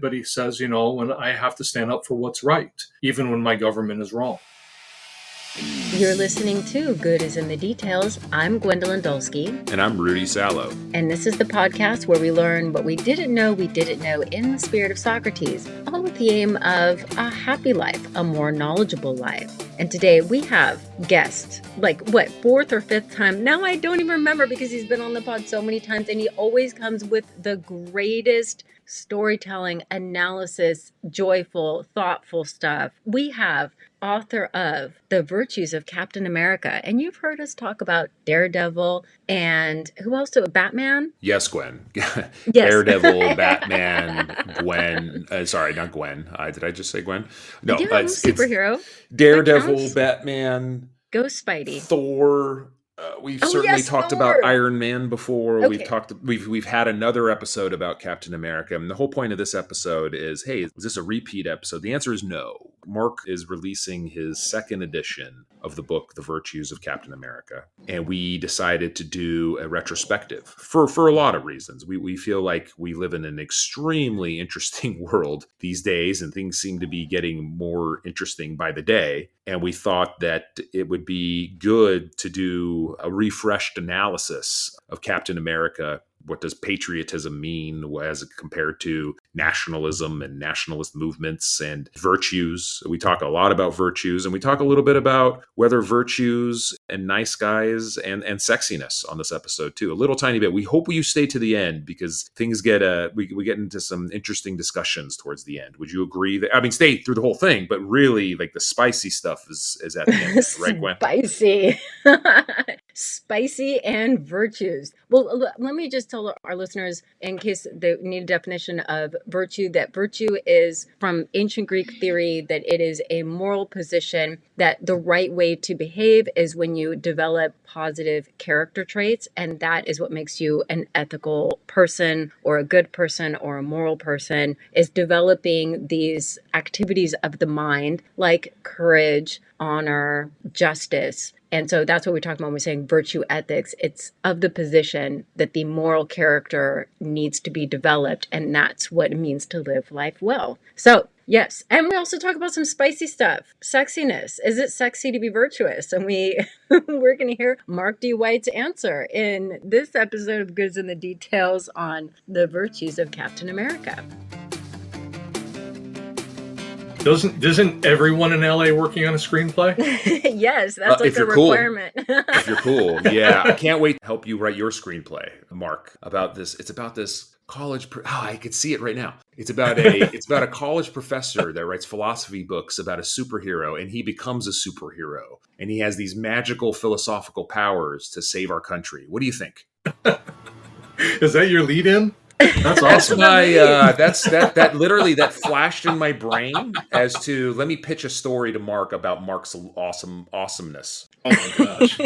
But he says, when I have to stand up for what's right, even when my government is wrong. You're listening to Good is in the Details. I'm Gwendolyn Dolske. And I'm Rudy Salo. And this is the podcast where we learn what we didn't know in the spirit of Socrates, all with the aim of a happy life, a more knowledgeable life. And today we have guests, fourth or fifth time. Now I don't even remember because he's been on the pod so many times and he always comes with the greatest storytelling, analysis, joyful, thoughtful stuff. We have author of The Virtues of Captain America. And you've heard us talk about Daredevil and who else? Batman? Yes, Gwen. Yes. Daredevil, Batman, Gwen. Sorry, not Gwen. Did I just say Gwen? No, it's superhero. Daredevil, Batman, Ghost Spidey, Thor. We've certainly talked about Iron Man before. Okay. We've had another episode about Captain America. And the whole point of this episode is, hey, is this a repeat episode? The answer is no. Mark is releasing his second edition of the book, The Virtues of Captain America. And we decided to do a retrospective for a lot of reasons. We feel like we live in an extremely interesting world these days, and things seem to be getting more interesting by the day. And we thought that it would be good to do a refreshed analysis of Captain America. What does patriotism mean as compared to nationalism and nationalist movements and virtues? We talk a lot about virtues, and we talk a little bit about whether virtues and nice guys and sexiness on this episode too. A little tiny bit. We hope you stay to the end because things get we get into some interesting discussions towards the end. Would you agree that stay through the whole thing, but really like the spicy stuff is at the end, right, Gwen? Spicy. Spicy and virtues. Well, let me just tell our listeners, in case they need a definition of virtue, that virtue is from ancient Greek theory that it is a moral position, that the right way to behave is when you develop positive character traits, and that is what makes you an ethical person or a good person or a moral person, is developing these activities of the mind like courage, honor, justice. And so that's what we talk about when we're saying virtue ethics. It's of the position that the moral character needs to be developed, and that's what it means to live life well. So, yes. And we also talk about some spicy stuff. Sexiness. Is it sexy to be virtuous? And we're going to hear Mark D. White's answer in this episode of Goods in the Details on the virtues of Captain America. Isn't everyone in LA working on a screenplay? Yes, that's like a requirement. If you're cool. Yeah, I can't wait to help you write your screenplay, Mark, about this. It's about this college. I could see it right now. It's about a college professor that writes philosophy books about a superhero, and he becomes a superhero, and he has these magical philosophical powers to save our country. What do you think? Is that your lead-in? That's awesome. That literally that flashed in my brain as to let me pitch a story to Mark about Mark's awesomeness. Oh my gosh.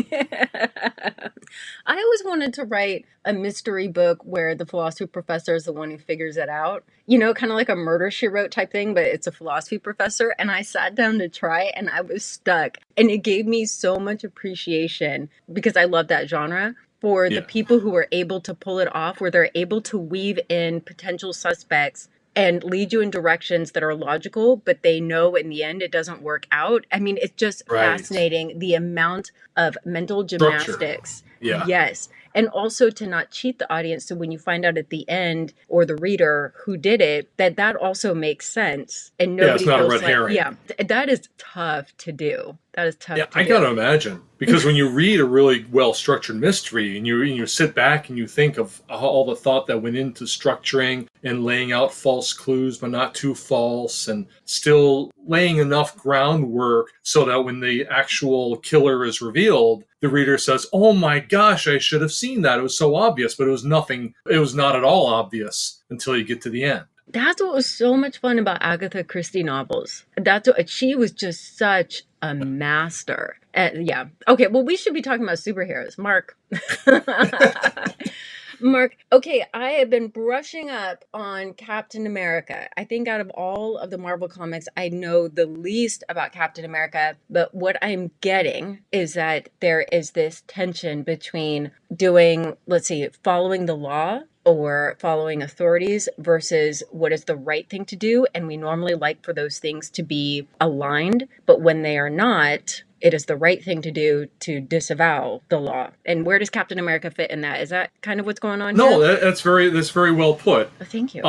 I always wanted to write a mystery book where the philosophy professor is the one who figures it out. Kind of like a Murder, She Wrote type thing, but it's a philosophy professor. And I sat down to try and I was stuck. And it gave me so much appreciation because I love that genre. For the people who are able to pull it off, where they're able to weave in potential suspects and lead you in directions that are logical, but they know in the end it doesn't work out. It's just fascinating the amount of mental gymnastics. Yeah. Yes. And also to not cheat the audience. So when you find out at the end, or the reader who did it, that also makes sense. And nobody it's not feels a red herring. Yeah, that is tough to do. That is tough. Yeah, I gotta imagine, because when you read a really well-structured mystery and you sit back and you think of all the thought that went into structuring and laying out false clues, but not too false, and still laying enough groundwork so that when the actual killer is revealed, the reader says, "Oh my gosh, I should have seen that. It was so obvious," but it was nothing. It was not at all obvious until you get to the end. That's what was so much fun about Agatha Christie novels. She was just such a master. Yeah. Okay. Well, we should be talking about superheroes, Mark. Mark, okay, I have been brushing up on Captain America. I think out of all of the Marvel comics, I know the least about Captain America. But what I'm getting is that there is this tension between following the law or following authorities versus what is the right thing to do. And we normally like for those things to be aligned, but when they are not, it is the right thing to do to disavow the law. And where does Captain America fit in that? Is that kind of what's going on No, here? that's very well put. Oh, thank you.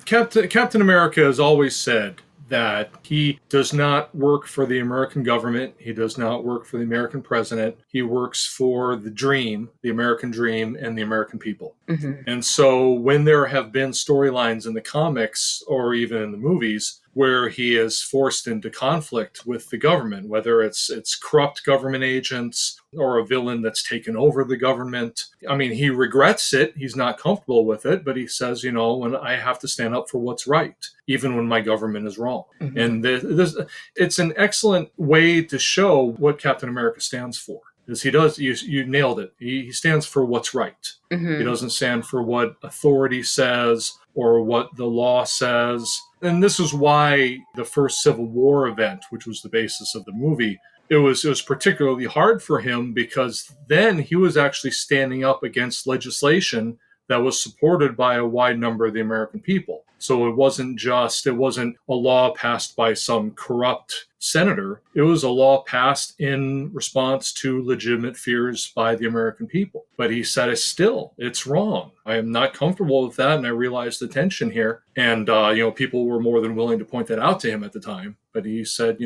Captain America has always said that he does not work for the American government. He does not work for the American president. He works for the dream, the American dream, and the American people. Mhm. And so when there have been storylines in the comics or even in the movies where he is forced into conflict with the government, whether it's corrupt government agents or a villain that's taken over the government. I mean, he regrets it. He's not comfortable with it, but he says, when I have to stand up for what's right, even when my government is wrong. Mhm. And it's an excellent way to show what Captain America stands for. Is he does, you nailed it. He stands for what's right. Mhm. He doesn't stand for what authority says or what the law says. And this is why the first Civil War event, which was the basis of the movie, it was particularly hard for him because then he was actually standing up against legislation that was supported by a wide number of the American people. So it wasn't a law passed by some corrupt senator. It was a law passed in response to legitimate fears by the American people. But he said, it's wrong. I am not comfortable with that. And I realize the tension here. And, people were more than willing to point that out to him at the time. But he said,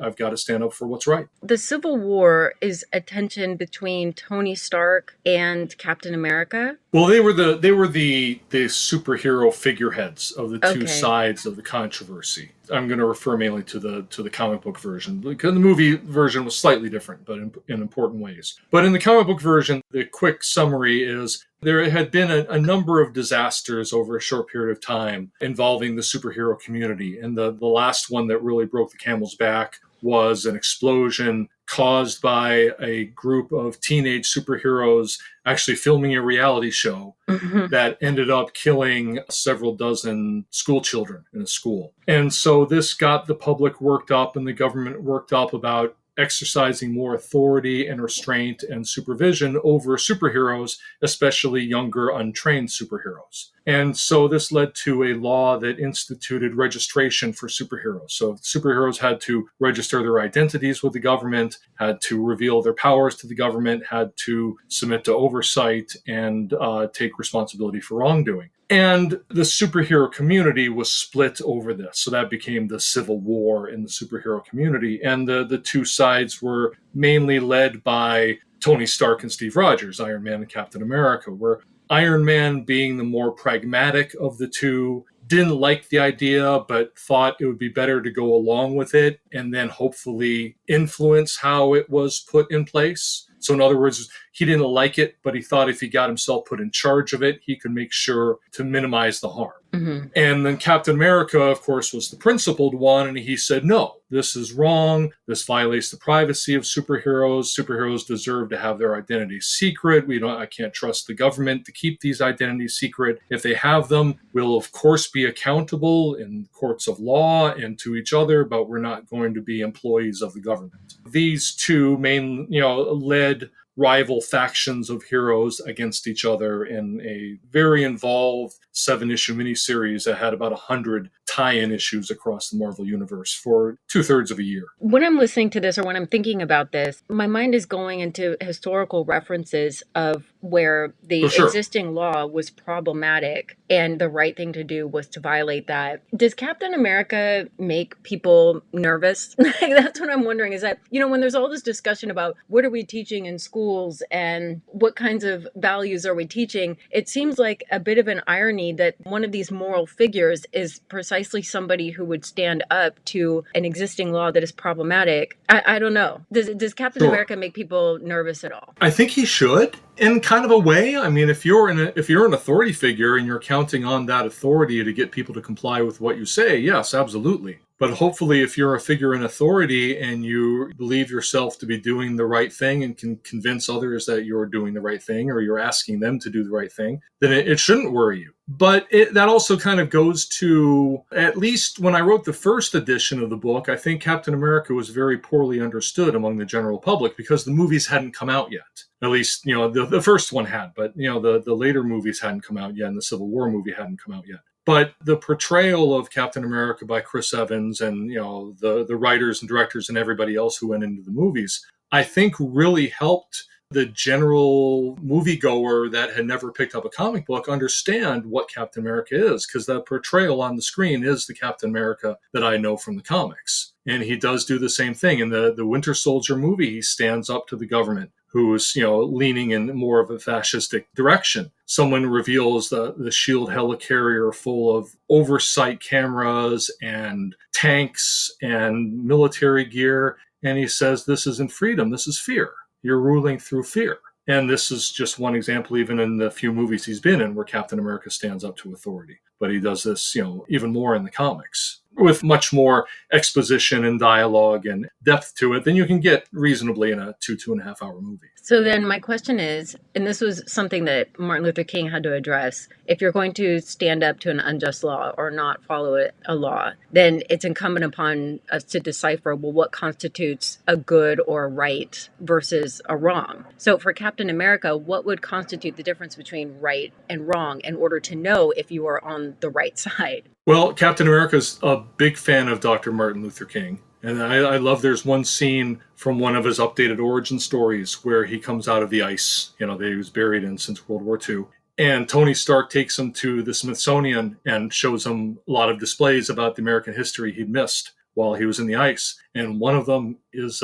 I've got to stand up for what's right. The Civil War is a tension between Tony Stark and Captain America. Well, they were the superhero figureheads of the two Okay. sides of the controversy. I'm going to refer mainly to the comic book version because the movie version was slightly different, but in important ways. But in the comic book version, the quick summary is there had been a number of disasters over a short period of time involving the superhero community, and the last one that really broke the camel's back was an explosion caused by a group of teenage superheroes actually filming a reality show that ended up killing several dozen school children in a school. And so this got the public worked up and the government worked up about exercising more authority and restraint and supervision over superheroes, especially younger, untrained superheroes. And so this led to a law that instituted registration for superheroes. So superheroes had to register their identities with the government, had to reveal their powers to the government, had to submit to oversight, and take responsibility for wrongdoing. And the superhero community was split over this. So that became the Civil War in the superhero community. And the two sides were mainly led by Tony Stark and Steve Rogers, Iron Man and Captain America, where Iron Man, being the more pragmatic of the two, didn't like the idea, but thought it would be better to go along with it and then hopefully influence how it was put in place. So in other words, he didn't like it, but he thought if he got himself put in charge of it, he could make sure to minimize the harm. Mm-hmm. And then Captain America, of course, was the principled one, and he said, no, this is wrong. This violates the privacy of superheroes. Superheroes deserve to have their identities secret. I can't trust the government to keep these identities secret. If they have them, we'll of course be accountable in courts of law and to each other, but we're not going to be employees of the government. These two led rival factions of heroes against each other in a very involved 7-issue miniseries that had about 100 tie-in issues across the Marvel Universe for 2/3 of a year. When I'm listening to this or when I'm thinking about this, my mind is going into historical references of where the existing law was problematic and the right thing to do was to violate that. Does Captain America make people nervous? That's what I'm wondering, is that, when there's all this discussion about what are we teaching in schools and what kinds of values are we teaching, it seems like a bit of an irony that one of these moral figures is precisely somebody who would stand up to an existing law that is problematic. I don't know. Does Captain America make people nervous at all? I think he should, in kind of a way. I mean, if you're an authority figure and you're counting on that authority to get people to comply with what you say, yes, absolutely. But hopefully, if you're a figure in authority and you believe yourself to be doing the right thing and can convince others that you're doing the right thing or you're asking them to do the right thing, then it shouldn't worry you. But that also kind of goes to, at least when I wrote the first edition of the book, I think Captain America was very poorly understood among the general public because the movies hadn't come out yet. At least, the first one had, but, the later movies hadn't come out yet, and the Civil War movie hadn't come out yet. But the portrayal of Captain America by Chris Evans and, the writers and directors and everybody else who went into the movies, I think really helped the general moviegoer that had never picked up a comic book understand what Captain America is, because the portrayal on the screen is the Captain America that I know from the comics. And he does do the same thing. In the Winter Soldier movie, he stands up to the government, who's, leaning in more of a fascistic direction. Someone reveals the SHIELD helicarrier full of oversight cameras and tanks and military gear. And he says, this isn't freedom, this is fear. You're ruling through fear. And this is just one example, even in the few movies he's been in, where Captain America stands up to authority. But he does this, even more in the comics, with much more exposition and dialogue and depth to it than you can get reasonably in a 2.5 hour movie. So then my question is, and this was something that Martin Luther King had to address, if you're going to stand up to an unjust law or not follow a law, then it's incumbent upon us to decipher, well, what constitutes a good or a right versus a wrong. So for Captain America, what would constitute the difference between right and wrong in order to know if you are on the right side? Well, Captain America's a big fan of Dr. Martin Luther King. And I love there's one scene from one of his updated origin stories where he comes out of the ice, that he was buried in since World War II. And Tony Stark takes him to the Smithsonian and shows him a lot of displays about the American history he'd missed while he was in the ice. And one of them is,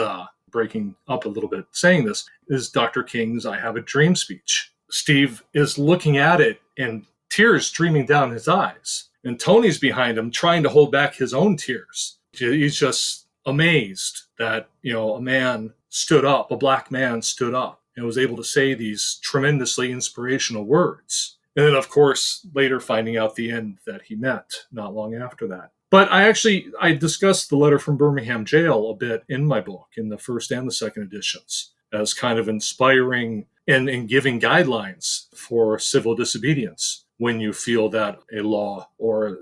breaking up a little bit saying this, is Dr. King's I Have a Dream speech. Steve is looking at it and tears streaming down his eyes. And Tony's behind him trying to hold back his own tears. He's just amazed that, a man stood up, a black man stood up and was able to say these tremendously inspirational words. And then, of course, later finding out the end that he met not long after that. But I discussed the letter from Birmingham jail a bit in my book, in the first and the second editions, as kind of inspiring and giving guidelines for civil disobedience when you feel that a law or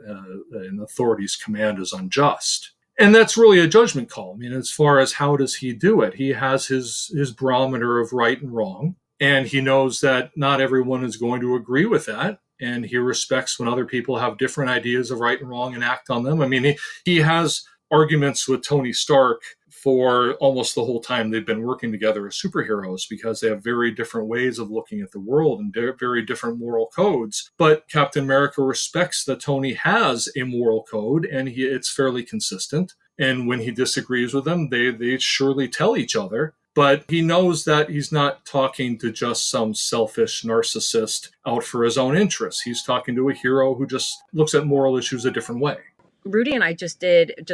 an authority's command is unjust. And that's really a judgment call. I mean, as far as how does he do it, he has his barometer of right and wrong, and he knows that not everyone is going to agree with that, and he respects when other people have different ideas of right and wrong and act on them. I mean, he has arguments with Tony Stark for almost the whole time they've been working together as superheroes, because they have very different ways of looking at the world and very different moral codes. But Captain America respects that Tony has a moral code, and it's fairly consistent. And when he disagrees with them, they surely tell each other. But he knows that he's not talking to just some selfish narcissist out for his own interests. He's talking to a hero who just looks at moral issues a different way. Rudy and I just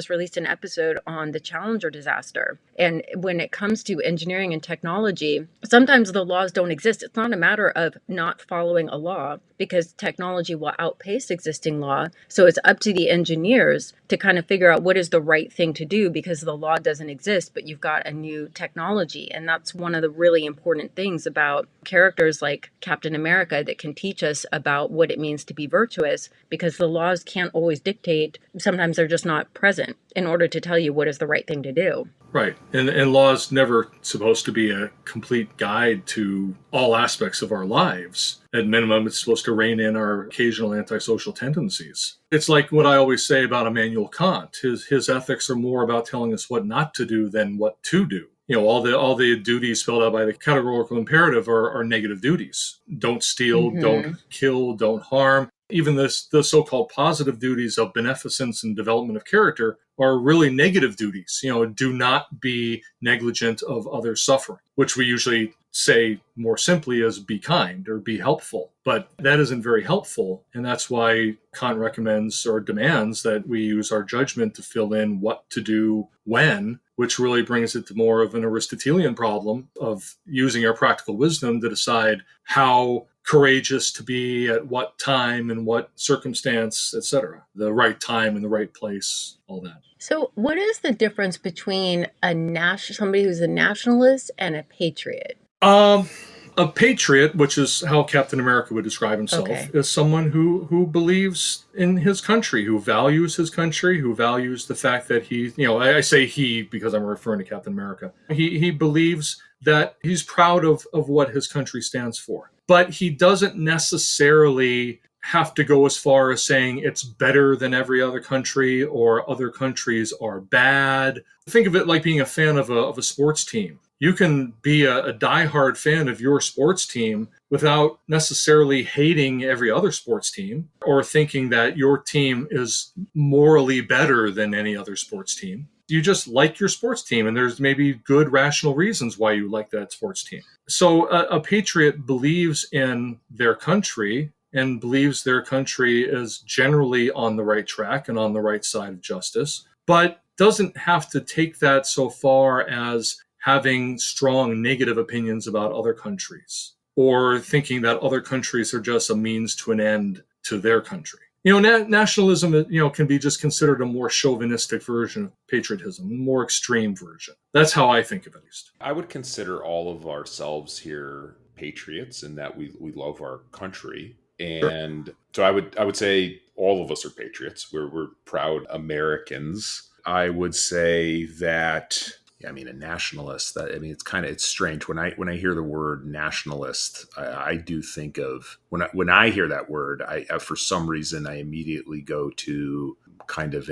released an episode on the Challenger disaster. And when it comes to engineering and technology, sometimes the laws don't exist. It's not a matter of not following a law, because technology will outpace existing law. So it's up to the engineers to kind of figure out what is the right thing to do, because the law doesn't exist, but you've got a new technology. And that's one of the really important things about characters like Captain America that can teach us about what it means to be virtuous, because the laws can't always dictate. Sometimes they're just not present in order to tell you what is the right thing to do. Right. And law is never supposed to be a complete guide to all aspects of our lives. At minimum, it's supposed to rein in our occasional antisocial tendencies. It's like what I always say about Immanuel Kant. His ethics are more about telling us what not to do than what to do. All the duties spelled out by the categorical imperative are negative duties. Don't steal, don't kill, don't harm. Even the so-called positive duties of beneficence and development of character are really negative duties. Do not be negligent of others' suffering, which we usually say more simply as be kind or be helpful. But that isn't very helpful. And that's why Kant recommends or demands that we use our judgment to fill in what to do when, which really brings it to more of an Aristotelian problem of using our practical wisdom to decide how courageous to be at what time and what circumstance, etc. The right time and the right place, all that. So what is the difference between somebody who's a nationalist and a patriot? A patriot, which is how Captain America would describe himself, is someone who believes in his country, who values his country, who values the fact that I say he because I'm referring to Captain America. He believes that he's proud of what his country stands for. But he doesn't necessarily have to go as far as saying it's better than every other country or other countries are bad. Think of it like being a fan of a sports team. You can be a diehard fan of your sports team without necessarily hating every other sports team or thinking that your team is morally better than any other sports team. You just like your sports team, and there's maybe good rational reasons why you like that sports team. So a patriot believes in their country and believes their country is generally on the right track and on the right side of justice, but doesn't have to take that so far as having strong negative opinions about other countries or thinking that other countries are just a means to an end to their country. Nationalism, can be just considered a more chauvinistic version of patriotism, a more extreme version. That's how I think of it, at least. I would consider all of ourselves here patriots in that we love our country. And sure. So I would say all of us are patriots. We're proud Americans. I would say that, a nationalist, it's strange. When I hear the word nationalist, I do think of, when I hear that word, I for some reason, I immediately go to kind of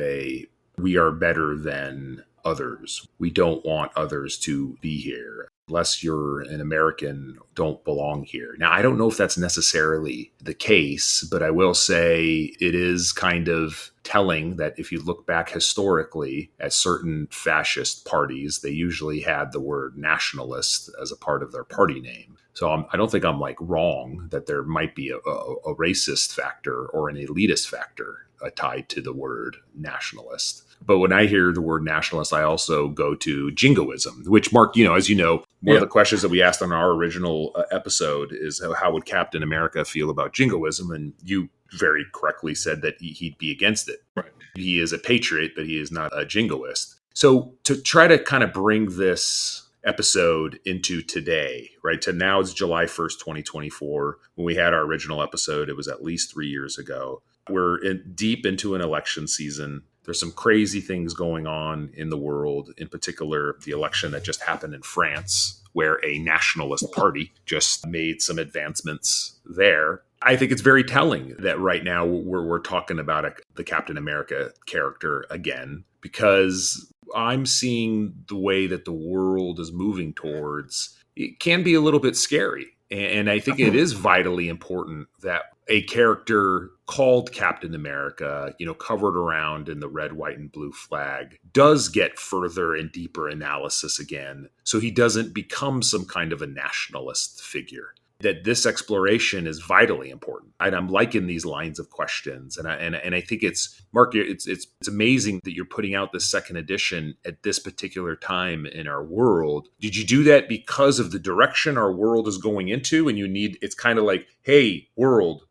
we are better than others. We don't want others to be here. Unless you're an American, don't belong here. Now, I don't know if that's necessarily the case, but I will say it is kind of telling that if you look back historically at certain fascist parties, they usually had the word nationalist as a part of their party name. So I don't think I'm wrong that there might be a racist factor or an elitist factor tied to the word nationalist. But when I hear the word nationalist, I also go to jingoism, which, Mark, as you know, one of the questions that we asked on our original episode is how would Captain America feel about jingoism? And you very correctly said that he'd be against it. Right. He is a patriot, but he is not a jingoist. So to try to kind of bring this episode into today, right? To now it's July 1st, 2024. When we had our original episode, it was at least 3 years ago. We're deep into an election season. There's some crazy things going on in the world, in particular, the election that just happened in France, where a nationalist party just made some advancements there. I think it's very telling that right now we're talking about the Captain America character again, because I'm seeing the way that the world is moving towards. It can be a little bit scary. And I think it is vitally important that a character called Captain America, covered around in the red, white, and blue flag, does get further and deeper analysis again, so he doesn't become some kind of a nationalist figure. That this exploration is vitally important. And I'm liking these lines of questions. And I think it's, Mark, it's amazing that you're putting out this second edition at this particular time in our world. Did you do that because of the direction our world is going into? And it's kind of like, hey, world,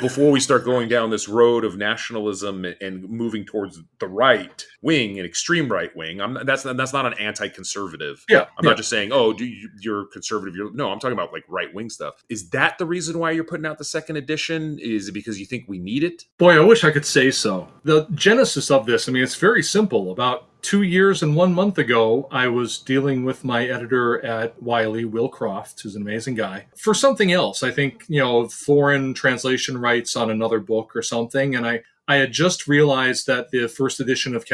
before we start going down this road of nationalism and moving towards the right wing and extreme right wing, that's not an anti-conservative. Yeah, I'm not just saying, you're conservative. No, I'm talking about right wing stuff. Is that the reason why you're putting out the second edition? Is it because you think we need it? Boy, I wish I could say so. The genesis of this, it's very simple. About 2 years and 1 month ago, I was dealing with my editor at Wiley, Will Croft, who's an amazing guy, for something else. I think, foreign translation rights on another book or something. And I had just realized that the first edition of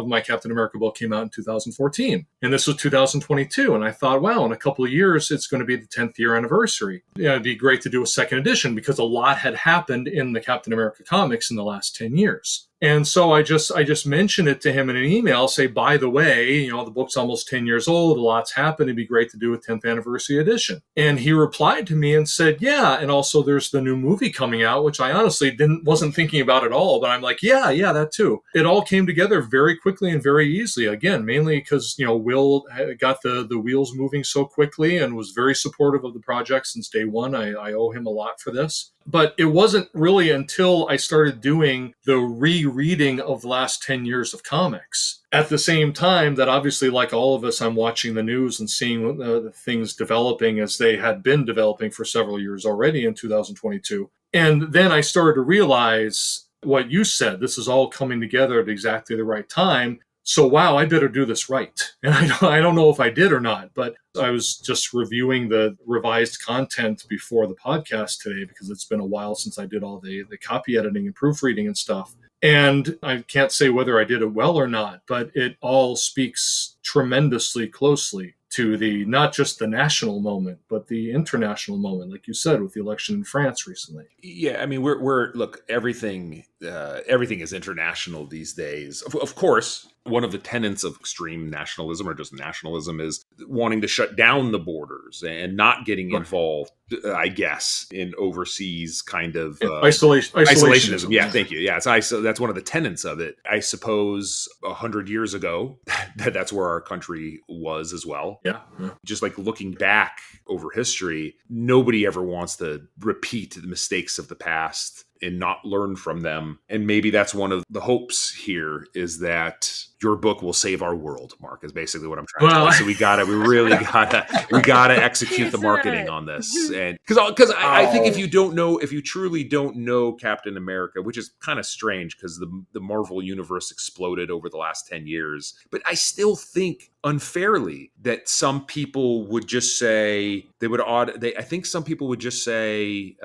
my Captain America book came out in 2014. And this was 2022. And I thought, wow, in a couple of years, it's going to be the 10th year anniversary. It'd be great to do a second edition because a lot had happened in the Captain America comics in the last 10 years. And so I just mentioned it to him in an email, say, by the way, the book's almost 10 years old. A lot's happened. It'd be great to do a 10th anniversary edition. And he replied to me and said, yeah. And also there's the new movie coming out, which I honestly wasn't thinking about at all. But I'm like, yeah, that too. It all came together very quickly and very easily. Again, mainly because, Will got the wheels moving so quickly and was very supportive of the project since day one. I owe him a lot for this. But it wasn't really until I started doing the rereading of the last 10 years of comics at the same time that obviously, like all of us, I'm watching the news and seeing the things developing as they had been developing for several years already in 2022. And then I started to realize what you said, this is all coming together at exactly the right time. So, wow, I better do this right. And I don't know if I did or not, but I was just reviewing the revised content before the podcast today because it's been a while since I did all the copy editing and proofreading and stuff. And I can't say whether I did it well or not, but it all speaks tremendously closely to the not just the national moment, but the international moment, like you said, with the election in France recently. Yeah, I mean, we're look, everything is international these days. Of course, one of the tenets of extreme nationalism or just nationalism is wanting to shut down the borders and not getting involved, I guess, in overseas kind of isolationism. Yeah, thank you. Yeah, that's one of the tenets of it. I suppose 100 years ago, that's where our country was as well. Yeah. Just like looking back over history, nobody ever wants to repeat the mistakes of the past and not learn from them. And maybe that's one of the hopes here, is that your book will save our world, Mark, is basically what I'm trying to say. So we really gotta execute the marketing on this. And because I think if you truly don't know Captain America, which is kind of strange because the Marvel universe exploded over the last 10 years, but I still think unfairly that some people would just say I think some people would just say,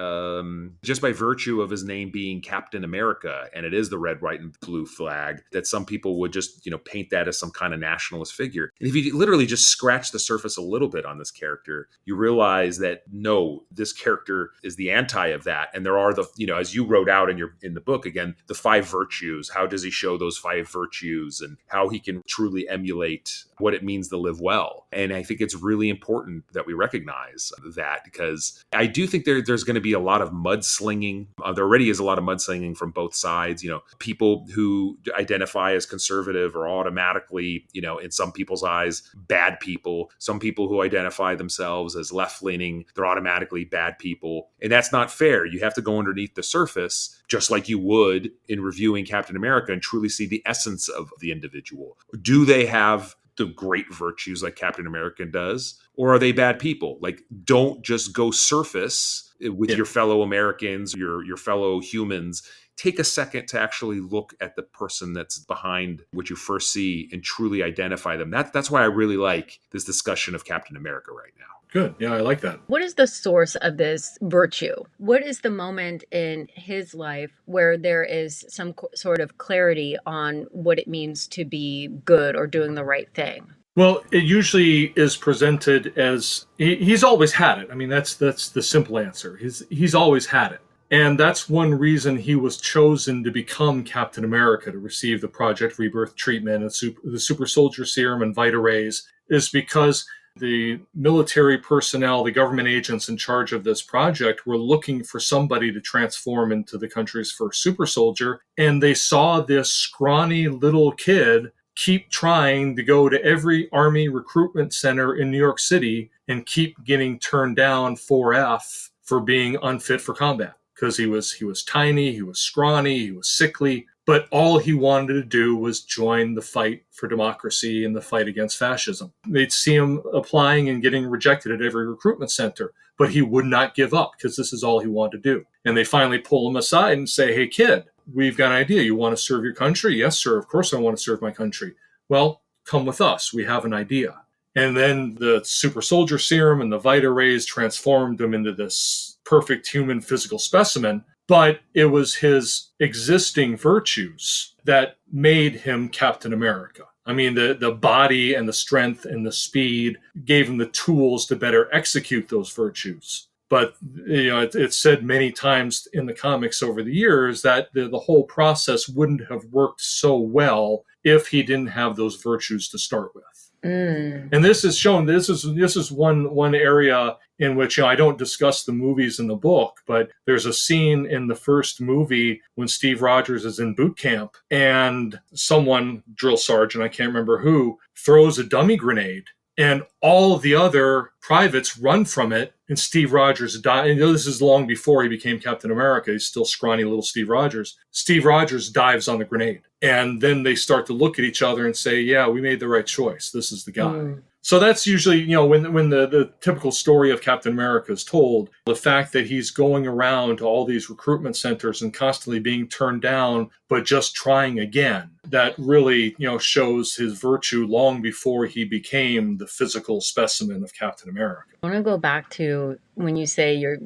just by virtue of his name being Captain America, and it is the red, white, and blue flag, that some people would just, paint that as some kind of nationalist figure. And if you literally just scratch the surface a little bit on this character, you realize that no, this character is the anti of that. And there are as you wrote out in the book, again, the 5 virtues. How does he show those 5 virtues and how he can truly emulate what it means to live well? And I think it's really important that we recognize that, because I do think there's going to be a lot of mudslinging. There already is a lot of mudslinging from both sides. People who identify as conservative are automatically, in some people's eyes, bad people. Some people who identify themselves as left-leaning, they're automatically bad people. And that's not fair. You have to go underneath the surface, just like you would in reviewing Captain America, and truly see the essence of the individual. Do they have the great virtues like Captain America does? Or are they bad people? Like, don't just go surface with your fellow Americans, your fellow humans. Take a second to actually look at the person that's behind what you first see and truly identify them. That's why I really like this discussion of Captain America right now. Good. Yeah, I like that. What is the source of this virtue? What is the moment in his life where there is some sort of clarity on what it means to be good or doing the right thing? Well, it usually is presented as he's always had it. I mean, that's the simple answer. He's always had it. And that's one reason he was chosen to become Captain America, to receive the Project Rebirth treatment and the super soldier serum and Vita rays, is because the military personnel, the government agents in charge of this project, were looking for somebody to transform into the country's first super soldier. And they saw this scrawny little kid keep trying to go to every Army recruitment center in New York City and keep getting turned down 4F for being unfit for combat. Because he was tiny, he was scrawny, he was sickly, but all he wanted to do was join the fight for democracy and the fight against fascism. They'd see him applying and getting rejected at every recruitment center, but he would not give up because this is all he wanted to do. And they finally pull him aside and say, "Hey, kid, we've got an idea. You want to serve your country?" "Yes, sir. Of course I want to serve my country." "Well, come with us. We have an idea." And then the super soldier serum and the Vita rays transformed him into this perfect human physical specimen. But it was his existing virtues that made him Captain America. I mean, the body and the strength and the speed gave him the tools to better execute those virtues. But it's said many times in the comics over the years that the whole process wouldn't have worked so well if he didn't have those virtues to start with. And this is shown. This is one area in which I don't discuss the movies in the book, but there's a scene in the first movie when Steve Rogers is in boot camp and someone, drill sergeant, I can't remember who, throws a dummy grenade. And all of the other privates run from it, and Steve Rogers dies. And this is long before he became Captain America. He's still scrawny little Steve Rogers. Steve Rogers dives on the grenade. And then they start to look at each other and say, "Yeah, we made the right choice. This is the guy." So that's usually, when the typical story of Captain America is told, the fact that he's going around to all these recruitment centers and constantly being turned down, but just trying again, that really, shows his virtue long before he became the physical specimen of Captain America. I want to go back to when you say you're,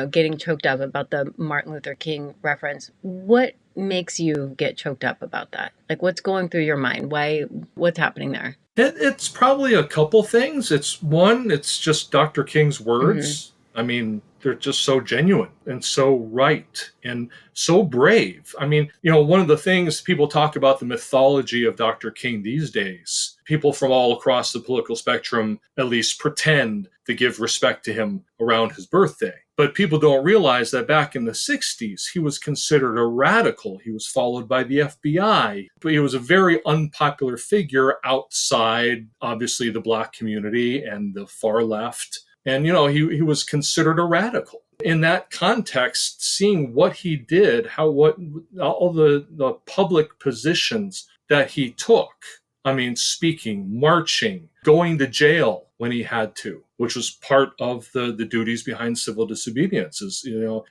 getting choked up about the Martin Luther King reference. What makes you get choked up about that? Like, what's going through your mind? What's happening there? It's probably a couple things. It's just Dr. King's words. I mean, they're just so genuine and so right and so brave. I mean, one of the things people talk about, the mythology of Dr. King these days, people from all across the political spectrum at least pretend to give respect to him around his birthday. But people don't realize that back in the 60s, he was considered a radical. He was followed by the FBI. But he was a very unpopular figure outside, obviously, the Black community and the far left. And, he was considered a radical. In that context, seeing what he did, all the public positions that he took, I mean, speaking, marching, going to jail when he had to, which was part of the duties behind civil disobedience, is,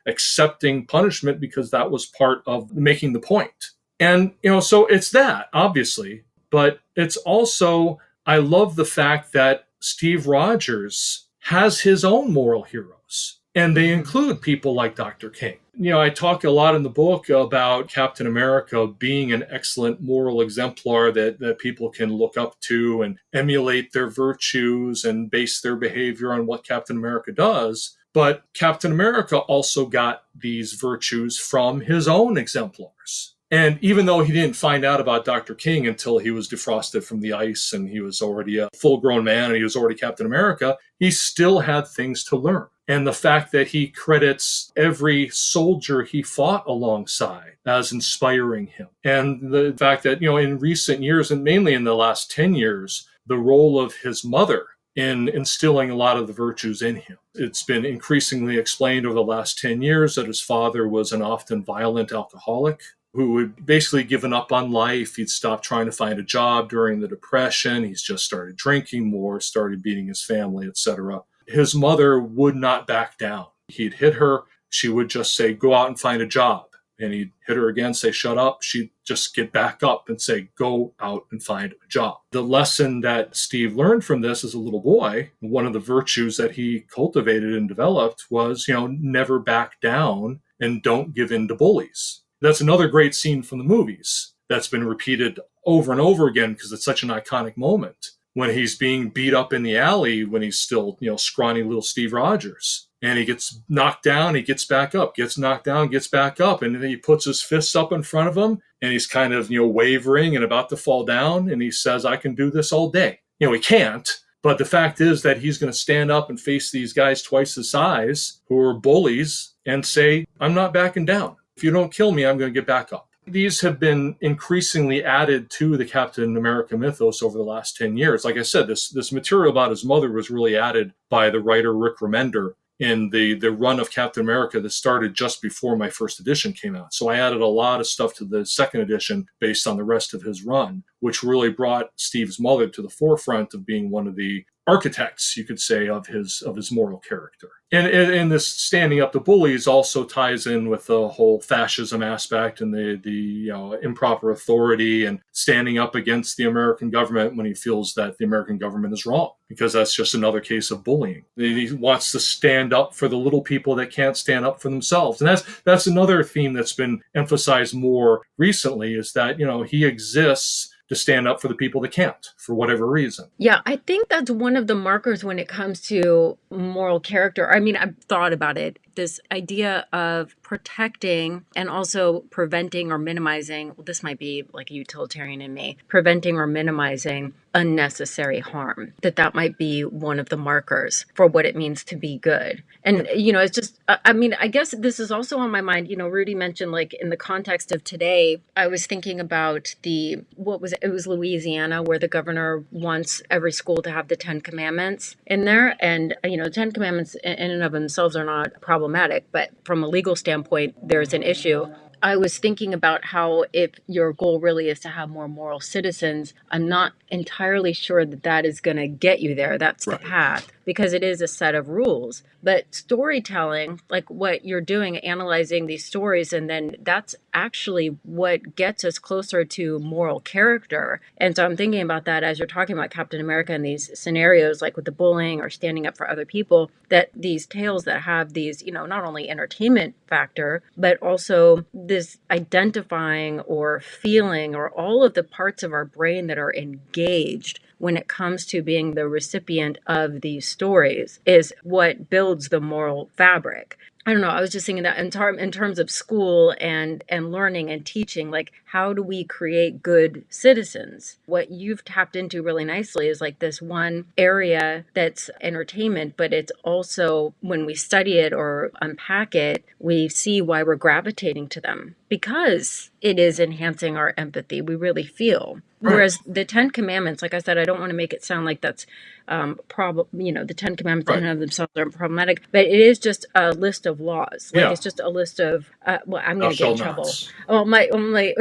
accepting punishment because that was part of making the point. And, so it's that, obviously, but it's also, I love the fact that Steve Rogers has his own moral heroes, and they include people like Dr. King. I talk a lot in the book about Captain America being an excellent moral exemplar that people can look up to and emulate their virtues and base their behavior on what Captain America does. But Captain America also got these virtues from his own exemplars. And even though he didn't find out about Dr. King until he was defrosted from the ice and he was already a full-grown man and he was already Captain America, he still had things to learn. And the fact that he credits every soldier he fought alongside as inspiring him. And the fact that, in recent years, and mainly in the last 10 years, the role of his mother in instilling a lot of the virtues in him. It's been increasingly explained over the last 10 years that his father was an often violent alcoholic who had basically given up on life. He'd stopped trying to find a job during the Depression. He's just started drinking more, started beating his family, etc. His mother would not back down. He'd hit her. She would just say, go out and find a job. And he'd hit her again, say, shut up. She'd just get back up and say, go out and find a job. The lesson that Steve learned from this as a little boy, one of the virtues that he cultivated and developed was, never back down and don't give in to bullies. That's another great scene from the movies that's been repeated over and over again because it's such an iconic moment when he's being beat up in the alley when he's still, scrawny little Steve Rogers. And he gets knocked down, he gets back up, gets knocked down, gets back up, and then he puts his fists up in front of him and he's kind of, wavering and about to fall down. And he says, I can do this all day. He can't. But the fact is that he's going to stand up and face these guys twice his size who are bullies and say, I'm not backing down. If you don't kill me, I'm going to get back up. These have been increasingly added to the Captain America mythos over the last 10 years. Like I said, this material about his mother was really added by the writer Rick Remender in the run of Captain America that started just before my first edition came out. So I added a lot of stuff to the second edition based on the rest of his run, which really brought Steve's mother to the forefront of being one of the architects, you could say, of his moral character. And this standing up to bullies also ties in with the whole fascism aspect and the improper authority and standing up against the American government when he feels that the American government is wrong, because that's just another case of bullying. He wants to stand up for the little people that can't stand up for themselves. And that's another theme that's been emphasized more recently, is that, he exists to stand up for the people that can't, for whatever reason. Yeah, I think that's one of the markers when it comes to moral character. I mean, I've thought about it. This idea of protecting and also preventing or minimizing, well, this might be like a utilitarian in me, preventing or minimizing unnecessary harm, that might be one of the markers for what it means to be good. And, it's just, I guess this is also on my mind. Rudy mentioned, like, in the context of today, I was thinking about it was Louisiana, where the governor wants every school to have the 10 Commandments in there. And, 10 Commandments in and of themselves are not problematic, but from a legal standpoint, there's an issue. I was thinking about how if your goal really is to have more moral citizens, I'm not entirely sure that that is going to get you there. That's the Right. path, because it is a set of rules. But storytelling, like what you're doing, analyzing these stories, and then that's actually what gets us closer to moral character. And so I'm thinking about that as you're talking about Captain America and these scenarios, like with the bullying or standing up for other people, that these tales that have these, not only entertainment factor, but also this identifying or feeling, or all of the parts of our brain that are engaged when it comes to being the recipient of these stories, is what builds the moral fabric. I don't know. I was just thinking that in terms of school and learning and teaching, like how do we create good citizens? What you've tapped into really nicely is like this one area that's entertainment, but it's also when we study it or unpack it, we see why we're gravitating to them, because it is enhancing our empathy. We really feel. Right. Whereas the Ten Commandments, like I said, I don't want to make it sound like that's the Ten Commandments in and of themselves are problematic, but it is just a list of laws. Like it's just a list of, I'm going to get in trouble. Oh, I'm like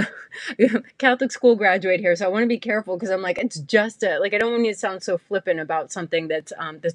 Catholic school graduate here, so I want to be careful because I'm like, it's just I don't want you to sound so flippant about something that's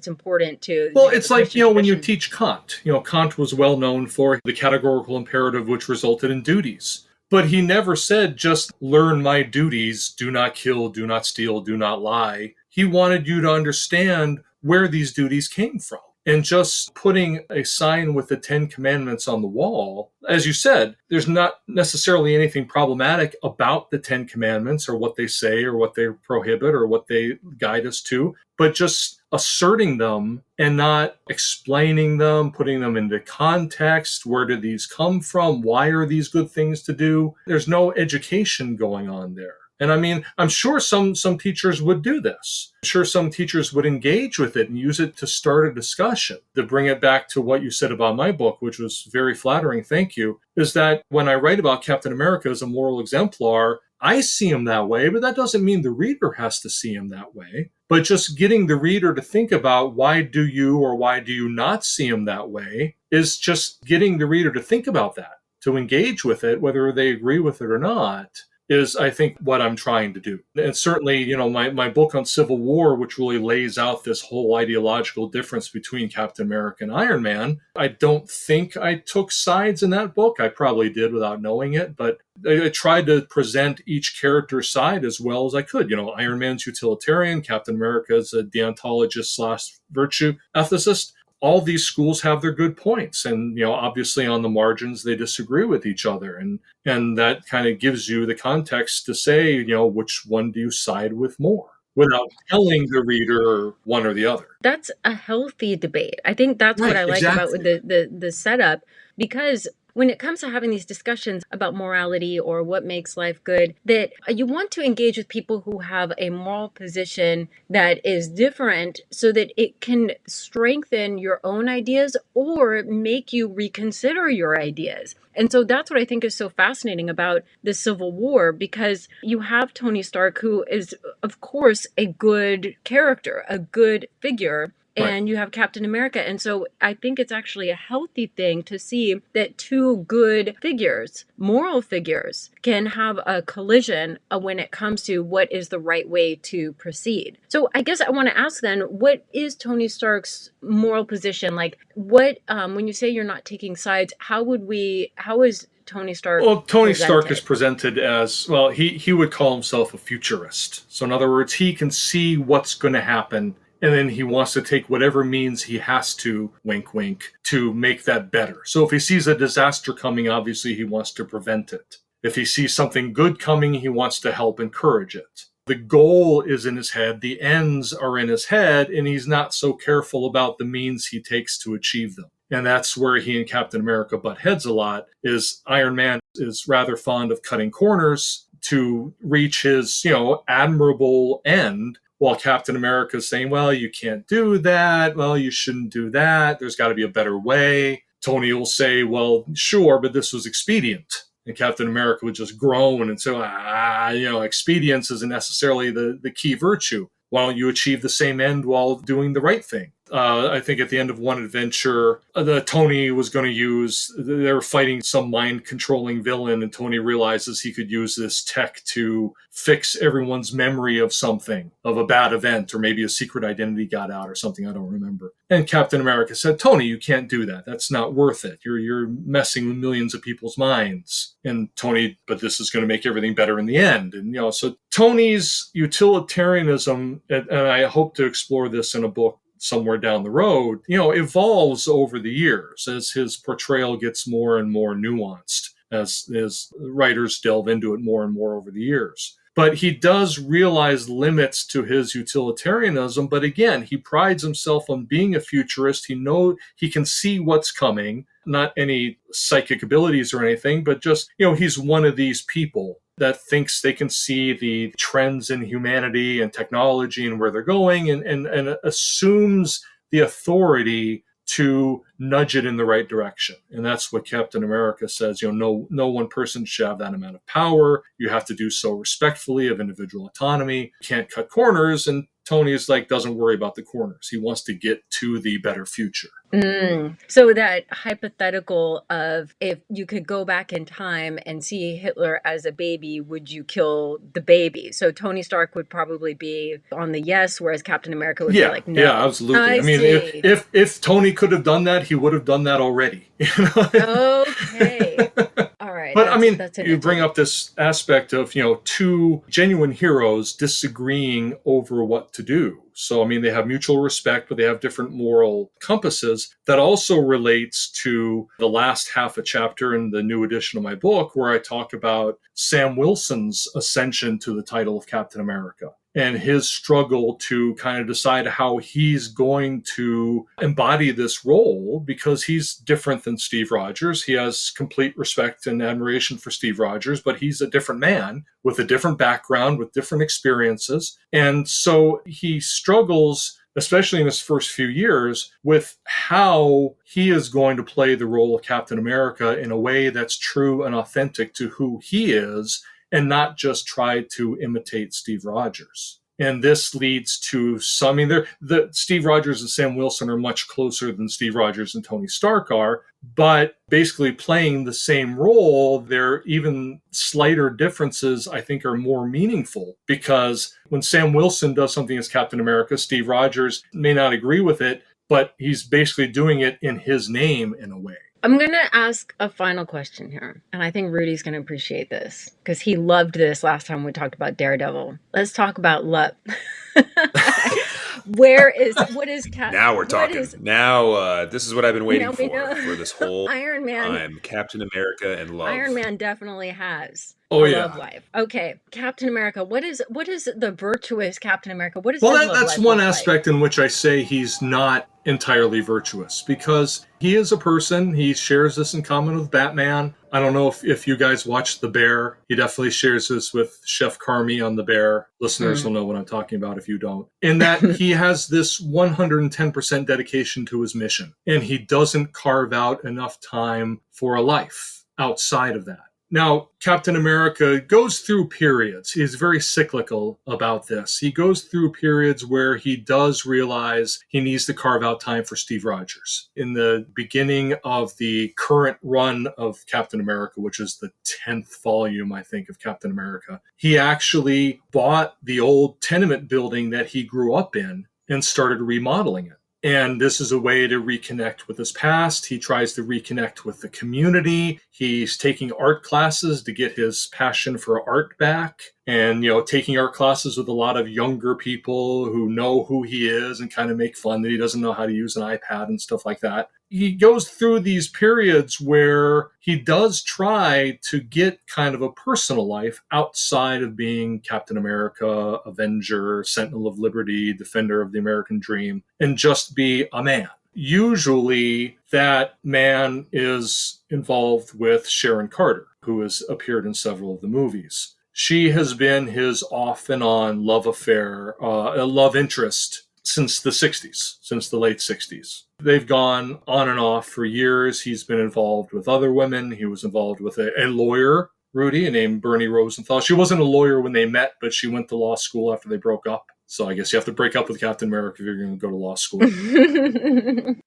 important to. Well, it's like, Christian when you tradition. teach Kant, Kant was well known for the categorical imperative, which resulted in duties. But he never said, just learn my duties, do not kill, do not steal, do not lie. He wanted you to understand where these duties came from. And just putting a sign with the 10 Commandments on the wall, as you said, there's not necessarily anything problematic about the 10 Commandments or what they say or what they prohibit or what they guide us to, but just asserting them and not explaining them, putting them into context. Where do these come from? Why are these good things to do? There's no education going on there. And I mean, I'm sure some teachers would do this. I'm sure some teachers would engage with it and use it to start a discussion. To bring it back to what you said about my book, which was very flattering, thank you, is that when I write about Captain America as a moral exemplar, I see him that way, but that doesn't mean the reader has to see him that way. But just getting the reader to think about why do you or why do you not see him that way is just getting the reader to think about that, to engage with it, whether they agree with it or not, is, I think, what I'm trying to do. And certainly, my book on Civil War, which really lays out this whole ideological difference between Captain America and Iron Man, I don't think I took sides in that book. I probably did without knowing it, but I tried to present each character's side as well as I could. Iron Man's utilitarian, Captain America's a deontologist / virtue ethicist. All these schools have their good points, and obviously on the margins they disagree with each other, and that kind of gives you the context to say, which one do you side with more, without telling the reader one or the other. That's a healthy debate. I think that's what I like about the setup, because when it comes to having these discussions about morality or what makes life good, that you want to engage with people who have a moral position that is different so that it can strengthen your own ideas or make you reconsider your ideas. And so that's what I think is so fascinating about the Civil War, because you have Tony Stark, who is, of course, a good character, a good figure. And you have Captain America. And so I think it's actually a healthy thing to see that two good figures, moral figures, can have a collision when it comes to what is the right way to proceed. So I guess I want to ask then, what is Tony Stark's moral position? Like when you say you're not taking sides, how is Tony Stark? Well, Tony Stark is presented as, well, he would call himself a futurist. So in other words, he can see what's going to happen, and then he wants to take whatever means he has to, wink, wink, to make that better. So if he sees a disaster coming, obviously he wants to prevent it. If he sees something good coming, he wants to help encourage it. The goal is in his head, the ends are in his head, and he's not so careful about the means he takes to achieve them. And that's where he and Captain America butt heads a lot, is Iron Man is rather fond of cutting corners to reach his, admirable end, while Captain America is saying, well, you can't do that. Well, you shouldn't do that. There's got to be a better way. Tony will say, well, sure, but this was expedient. And Captain America would just groan and say, expedience isn't necessarily the key virtue. Why don't you achieve the same end while doing the right thing? I think at the end of one adventure, Tony was going to use, they were fighting some mind-controlling villain, and Tony realizes he could use this tech to fix everyone's memory of something, of a bad event, or maybe a secret identity got out or something, I don't remember. And Captain America said, Tony, you can't do that. That's not worth it. You're messing with millions of people's minds. And Tony, but this is going to make everything better in the end. And, so Tony's utilitarianism, and I hope to explore this in a book somewhere down the road, evolves over the years as his portrayal gets more and more nuanced, as writers delve into it more and more over the years. But he does realize limits to his utilitarianism. But again, he prides himself on being a futurist. He can see what's coming, not any psychic abilities or anything, but just, he's one of these people that thinks they can see the trends in humanity and technology and where they're going, and assumes the authority to nudge it in the right direction. And that's what Captain America says, no one person should have that amount of power. You have to do so respectfully of individual autonomy. You can't cut corners. And Tony is doesn't worry about the corners. He wants to get to the better future. So that hypothetical of, if you could go back in time and see Hitler as a baby, would you kill the baby? So Tony Stark would probably be on the yes, whereas Captain America would be like, no. Yeah, absolutely. I mean, if Tony could have done that, he would have done that already. Okay. All right. But you bring up this aspect of, two genuine heroes disagreeing over what to do. So, they have mutual respect, but they have different moral compasses. That also relates to the last half a chapter in the new edition of my book, where I talk about Sam Wilson's ascension to the title of Captain America and his struggle to kind of decide how he's going to embody this role, because he's different than Steve Rogers. He has complete respect and admiration for Steve Rogers, but he's a different man with a different background, with different experiences. And so he struggles, especially in his first few years, with how he is going to play the role of Captain America in a way that's true and authentic to who he is, and not just try to imitate Steve Rogers. And this leads to some, the Steve Rogers and Sam Wilson are much closer than Steve Rogers and Tony Stark are, but basically playing the same role, their even slighter differences, I think, are more meaningful, because when Sam Wilson does something as Captain America, Steve Rogers may not agree with it, but he's basically doing it in his name in a way. I'm going to ask a final question here, and I think Rudy's going to appreciate this, because he loved this last time we talked about Daredevil. Let's talk about love. What is Now we're talking. Now, this is what I've been waiting for this whole Iron Man time. Captain America and love. Iron Man definitely has love life. Okay, Captain America. What is the virtuous Captain America? What is that's one aspect in which I say he's not entirely virtuous, because he is a person. He shares this in common with Batman. I don't know if you guys watched The Bear. He definitely shares this with Chef Carmy on The Bear. Listeners will know what I'm talking about if you don't. In that he has this 110% dedication to his mission, and he doesn't carve out enough time for a life outside of that. Now, Captain America goes through periods. He's very cyclical about this. He goes through periods where he does realize he needs to carve out time for Steve Rogers. In the beginning of the current run of Captain America, which is the 10th volume, I think, of Captain America, he actually bought the old tenement building that he grew up in and started remodeling it. And this is a way to reconnect with his past. He tries to reconnect with the community. He's taking art classes to get his passion for art back, and, taking art classes with a lot of younger people who know who he is and kind of make fun that he doesn't know how to use an iPad and stuff like that. He goes through these periods where he does try to get kind of a personal life outside of being Captain America, Avenger, Sentinel of Liberty, Defender of the American Dream, and just be a man. Usually that man is involved with Sharon Carter, who has appeared in several of the movies. She has been his off and on love affair, a love interest since the 60s, since the late 60s. They've gone on and off for years. He's been involved with other women. He was involved with a lawyer, Rudy, named Bernie Rosenthal. She wasn't a lawyer when they met, but she went to law school after they broke up. So I guess you have to break up with Captain America if you're going to go to law school. And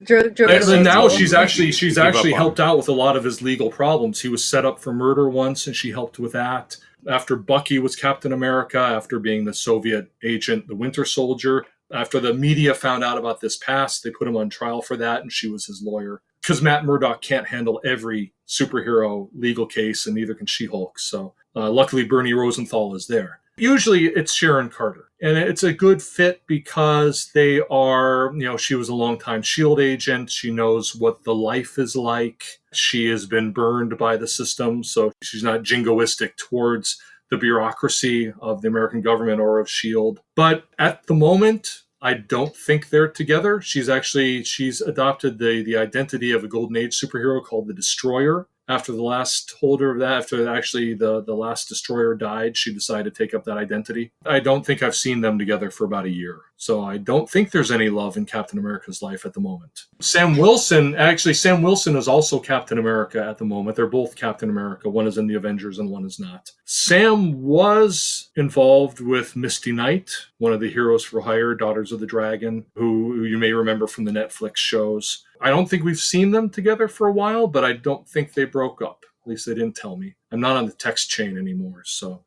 now she's actually on helped out with a lot of his legal problems. He was set up for murder once, and she helped with that. After Bucky was Captain America, after being the Soviet agent, the Winter Soldier, after the media found out about this past, they put him on trial for that, and she was his lawyer. Because Matt Murdock can't handle every superhero legal case, and neither can She-Hulk. So luckily, Bernie Rosenthal is there. Usually it's Sharon Carter. And it's a good fit because they are, she was a longtime SHIELD agent. She knows what the life is like. She has been burned by the system, so she's not jingoistic towards the bureaucracy of the American government or of SHIELD. But at the moment, I don't think they're together. She's adopted the identity of a Golden Age superhero called the Destroyer. After the last holder of that, after actually the last Destroyer died, she decided to take up that identity. I don't think I've seen them together for about a year. So I don't think there's any love in Captain America's life at the moment. Sam Wilson is also Captain America at the moment. They're both Captain America. One is in the Avengers and one is not. Sam was involved with Misty Knight, one of the Heroes for Hire, Daughters of the Dragon, who you may remember from the Netflix shows. I don't think we've seen them together for a while, but I don't think they broke up. At least they didn't tell me. I'm not on the text chain anymore, so.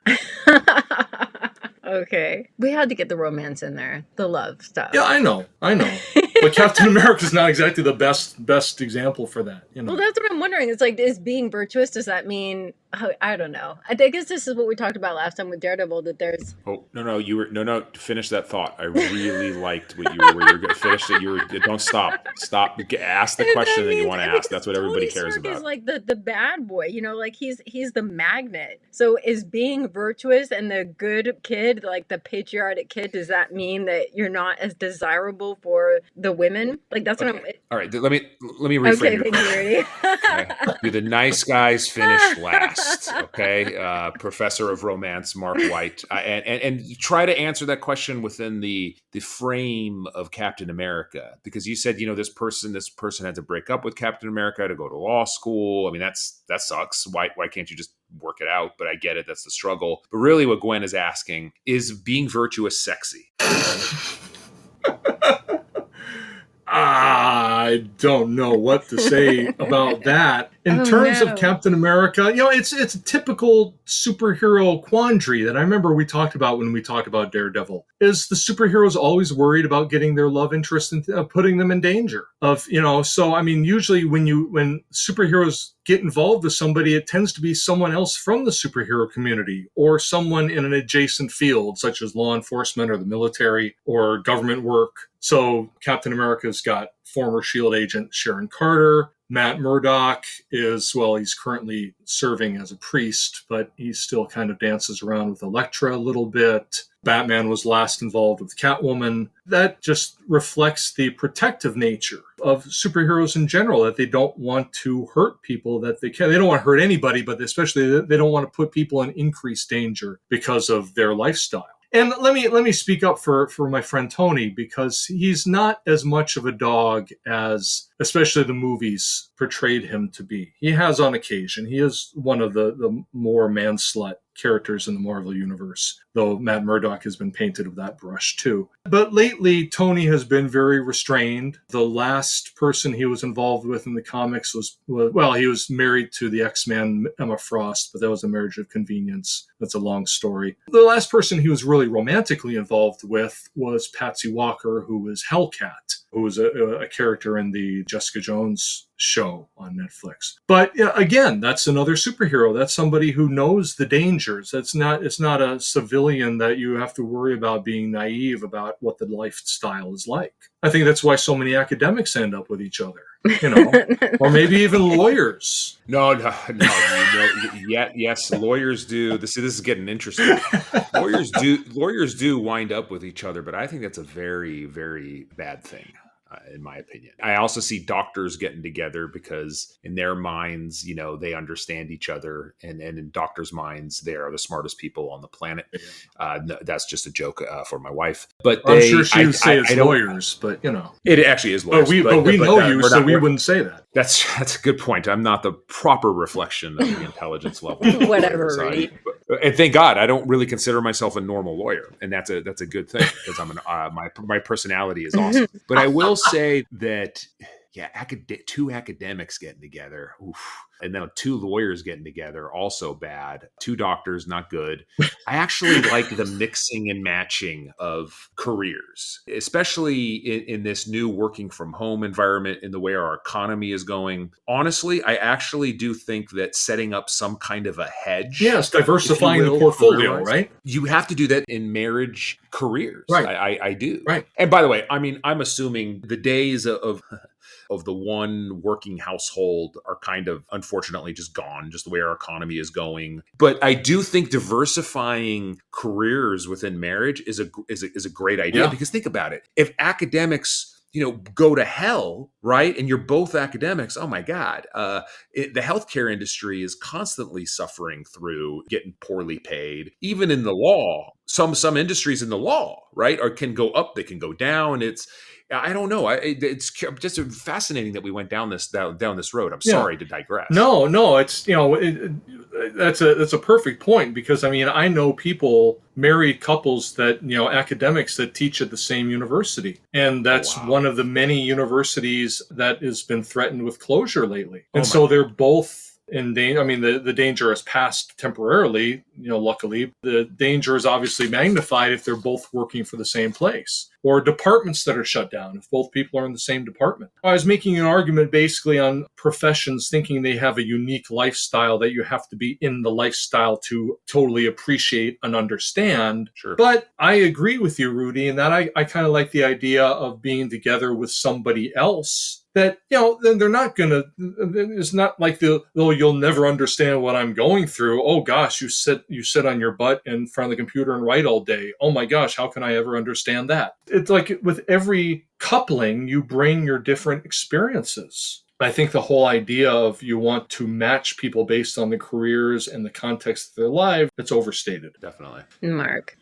Okay. We had to get the romance in there, the love stuff. Yeah, I know. But Captain America's not exactly the best example for that. Well, that's what I'm wondering. It's like, is being virtuous, does that mean, I don't know. I guess this is what we talked about last time with Daredevil, that there's... Oh, no, finish that thought. I really liked what where you're going to finish it. Don't stop. Ask the question that you want to ask. That's what everybody cares about. He's like the bad boy, like he's the magnet. So is being virtuous and the good kid, like the patriotic kid, does that mean that you're not as desirable for the women? Like that's what I'm... All right, let me reframe your question. Okay. Do the nice guys finish last? Okay, Professor of Romance, Mark White, and try to answer that question within the frame of Captain America, because you said this person had to break up with Captain America to go to law school. I mean that sucks. Why can't you just work it out? But I get it. That's the struggle. But really, what Gwen is asking is being virtuous sexy. I don't know what to say about that. In terms of Captain America, it's a typical superhero quandary that I remember we talked about when we talked about Daredevil. Is the superheroes always worried about getting their love interest and putting them in danger? So I mean, usually when superheroes get involved with somebody, it tends to be someone else from the superhero community or someone in an adjacent field, such as law enforcement or the military or government work. So Captain America's got former SHIELD agent Sharon Carter. Matt Murdock he's currently serving as a priest, but he still kind of dances around with Elektra a little bit. Batman was last involved with Catwoman. That just reflects the protective nature of superheroes in general, that they don't want to hurt people that they can. They don't want to hurt anybody, but especially they don't want to put people in increased danger because of their lifestyle. And let me speak up for my friend Tony, because he's not as much of a dog as especially the movies portrayed him to be. He has on occasion. He is one of the more man-slut characters in the Marvel Universe, though Matt Murdock has been painted with that brush too. But lately, Tony has been very restrained. The last person he was involved with in the comics he was married to the X-Man Emma Frost, but that was a marriage of convenience. That's a long story. The last person he was really romantically involved with was Patsy Walker, who was Hellcat, who was a character in the Jessica Jones show on Netflix. But again, that's another superhero. That's somebody who knows the dangers. It's not a civilian that you have to worry about being naive about what the lifestyle is like. I think that's why so many academics end up with each other, or maybe even lawyers. No. Yes, lawyers do. This is getting interesting. Lawyers do wind up with each other, but I think that's a very, very bad thing. In my opinion, I also see doctors getting together because in their minds, they understand each other, and in doctors' minds, they are the smartest people on the planet. No, that's just a joke for my wife, but I'm sure she would say it's lawyers, but it actually is lawyers. But we know you, so we wouldn't say that. That's a good point. I'm not the proper reflection of the intelligence level. Whatever, Rudy. And thank God I don't really consider myself a normal lawyer, and that's a good thing because I'm my personality is awesome. But I will say that yeah, two academics getting together, oof, and then two lawyers getting together, also bad. Two doctors, not good. I actually like the mixing and matching of careers, especially in this new working from home environment, in the way our economy is going. Honestly, I actually do think that setting up some kind of a hedge, Yes, if you diversifying the will, portfolio, career-wise, right? you have to do that in marriage careers. Right. I do. Right. And by the way, I mean, I'm assuming the days of the one working household are kind of unfortunately just gone, just the way our economy is going. But I do think diversifying careers within marriage is a great idea, Yeah. because think about it. If academics go to hell, right? And you're both academics. Oh my God. The healthcare industry is constantly suffering through getting poorly paid. Even in the law, some industries in the law, right, or can go up, they can go down. I don't know. It's just fascinating that we went down this road. I'm Yeah. sorry to digress. No, it's that's a perfect point, because I mean, I know people, married couples that, academics that teach at the same university, and that's wow. one of the many universities that has been threatened with closure lately. And Oh, so they're both in danger. I mean, the danger has passed temporarily, luckily. The danger is obviously magnified if they're both working for the same place, or departments that are shut down if both people are in the same department. I was making an argument basically on professions thinking they have a unique lifestyle that you have to be in the lifestyle to totally appreciate and understand. Sure. But I agree with you, Rudy, in that I kind of like the idea of being together with somebody else that, then they're not going to, it's not like you'll never understand what I'm going through. Oh gosh, you sit on your butt in front of the computer and write all day. Oh my gosh, how can I ever understand that? It's like with every coupling, you bring your different experiences. I think the whole idea of you want to match people based on the careers and the context of their life, it's overstated. Definitely. Mark.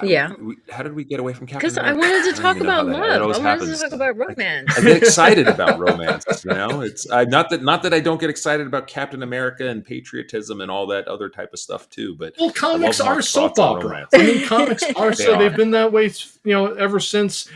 Yeah. How did we get away from Captain Because I America? wanted to talk about love. I wanted to happens. talk about romance. I get excited about romance. It's not that I don't get excited about Captain America and patriotism and all that other type of stuff too. But comics are Mark's soap thoughts on opera. romance. I mean, comics are so. are. They've been that way, ever since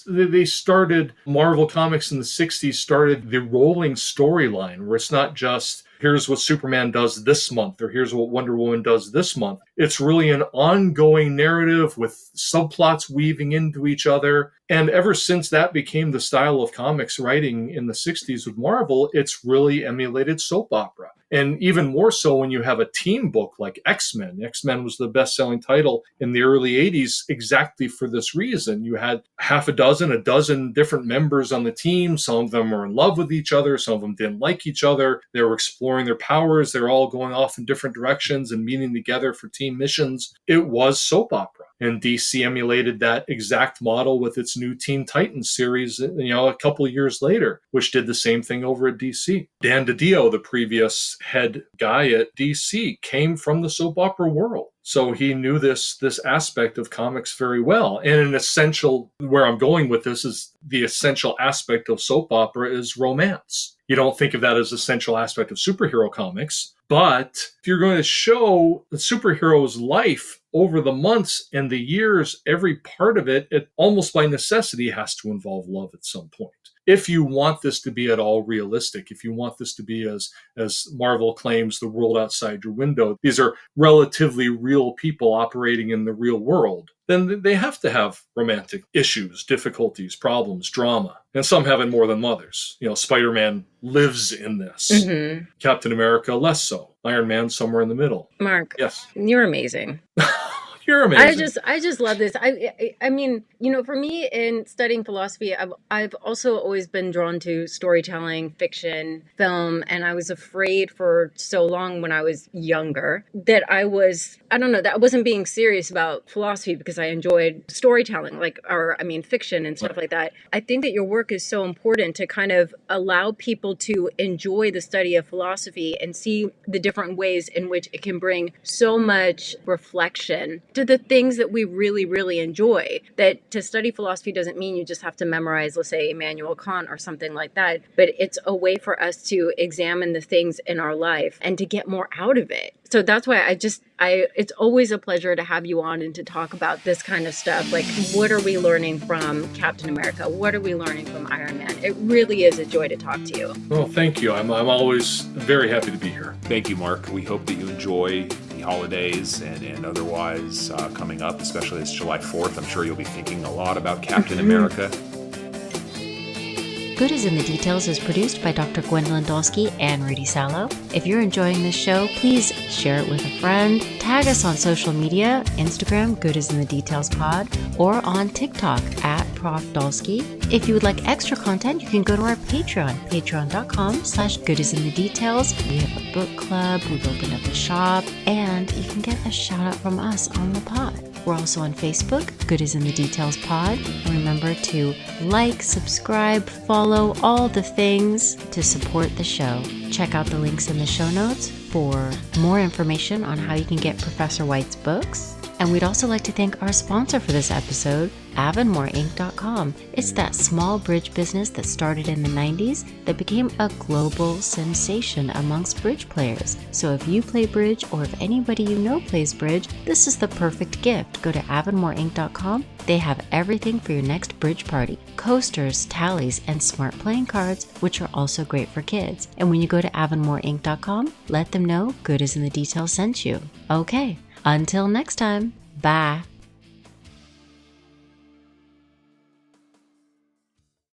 they started. Marvel Comics in the '60s started the rolling storyline, where it's not just, here's what Superman does this month, or here's what Wonder Woman does this month. It's really an ongoing narrative with subplots weaving into each other. And ever since that became the style of comics writing in the '60s with Marvel, it's really emulated soap opera. And even more so when you have a team book like X-Men. X-Men was the best-selling title in the early '80s exactly for this reason. You had a dozen different members on the team. Some of them were in love with each other. Some of them didn't like each other. They were exploring their powers. They're all going off in different directions and meeting together for team missions. It was soap opera. And DC emulated that exact model with its new Teen Titans series, a couple of years later, which did the same thing over at DC. Dan DiDio, the previous head guy at DC, came from the soap opera world. So he knew this aspect of comics very well. And where I'm going with this is the essential aspect of soap opera is romance. You don't think of that as an essential aspect of superhero comics, but if you're going to show the superhero's life over the months and the years, every part of it almost by necessity has to involve love at some point. If you want this to be at all realistic, if you want this to be, as Marvel claims, the world outside your window, these are relatively real people operating in the real world, then they have to have romantic issues, difficulties, problems, drama. And some have it more than others. Spider-Man lives in this. Mm-hmm. Captain America, less so. Iron Man, somewhere in the middle. Mark, yes, you're amazing. You're amazing. I just love this. I mean, for me in studying philosophy, I've also always been drawn to storytelling, fiction, film, and I was afraid for so long when I was younger that I wasn't being serious about philosophy because I enjoyed storytelling, fiction and stuff like that. I think that your work is so important to kind of allow people to enjoy the study of philosophy and see the different ways in which it can bring so much reflection to the things that we really, really enjoy. That to study philosophy doesn't mean you just have to memorize, let's say, Immanuel Kant or something like that, but it's a way for us to examine the things in our life and to get more out of it. So that's why it's always a pleasure to have you on and to talk about this kind of stuff. Like, what are we learning from Captain America? What are we learning from Iron Man? It really is a joy to talk to you. Well, thank you. I'm always very happy to be here. Thank you, Mark. We hope that you enjoy the holidays and otherwise coming up, especially it's July 4th. I'm sure you'll be thinking a lot about Captain America. Good is in the Details is produced by Dr. Gwendolyn Dolske and Rudy Salo. If you're enjoying this show, please share it with a friend. Tag us on social media, Instagram, Good is in the Details Pod, or on TikTok at Prof. Dolske. If you would like extra content, you can go to our Patreon, patreon.com/Good is in the Details. We have a book club, we've opened up a shop, and you can get a shout out from us on the pod. We're also on Facebook, Good is in the Details Pod. And remember to like, subscribe, follow, all the things to support the show. Check out the links in the show notes for more information on how you can get Professor White's books. And we'd also like to thank our sponsor for this episode, AvonmoreInc.com. It's that small bridge business that started in the 90s that became a global sensation amongst bridge players. So if you play bridge, or if anybody you know plays bridge, this is the perfect gift. Go to AvonmoreInc.com. They have everything for your next bridge party. Coasters, tallies, and smart playing cards, which are also great for kids. And when you go to AvonmoreInc.com, let them know Good is in the Details sent you. Okay. Until next time, bye.